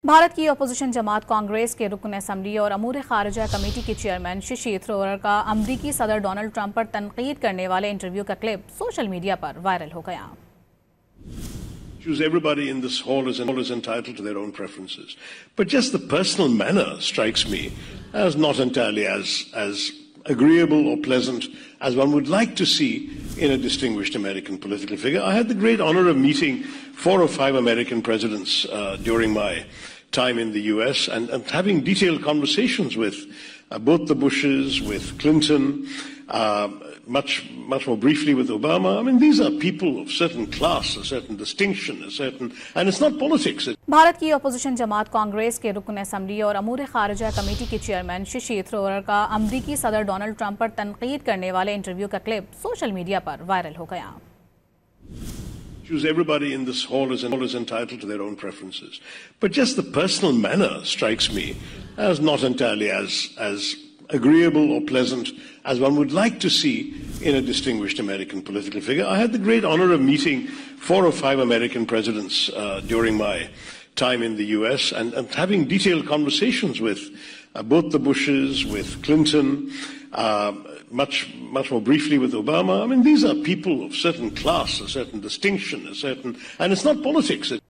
भारत की अपोजिशन जमात कांग्रेस के रुकन असम्बली और अमूर खारजा कमेटी के चेयरमैन शशि थरूर का अमरीकी सदर डोनाल्ड ट्रंप पर तनकीद करने वाले इंटरव्यू का क्लिप सोशल मीडिया पर वायरल हो गया। Everybody in this hall is entitled to their own preferences, but just the personal manner strikes me as not entirely as agreeable or pleasant as one would like to see in a distinguished American political figure. I had the great honor of meeting 4 or 5 American presidents during my time in the US and having detailed conversations with both the Bushes, with Clinton, much more briefly with Obama. I mean, these are people of certain class, a certain distinction, and it's not politics. Bharat की opposition जमात कांग्रेस के रुकन assembly और अमूर खारजा committee के chairman Shashi Tharoor का अमरीकी सदर Donald Trump पर तनकीद करने वाले इंटरव्यू का क्लिप सोशल मीडिया पर वायरल हो गया। Everybody in this hall is entitled to their own preferences, but just the personal manner strikes me as not entirely as agreeable or pleasant as one would like to see in a distinguished American political figure. I had the great honor of meeting 4 or 5 American presidents during my time in the US and having detailed conversations with both the Bushes, with Clinton, much more briefly with Obama. I mean, these are people of certain class, a certain distinction, and it's not politics.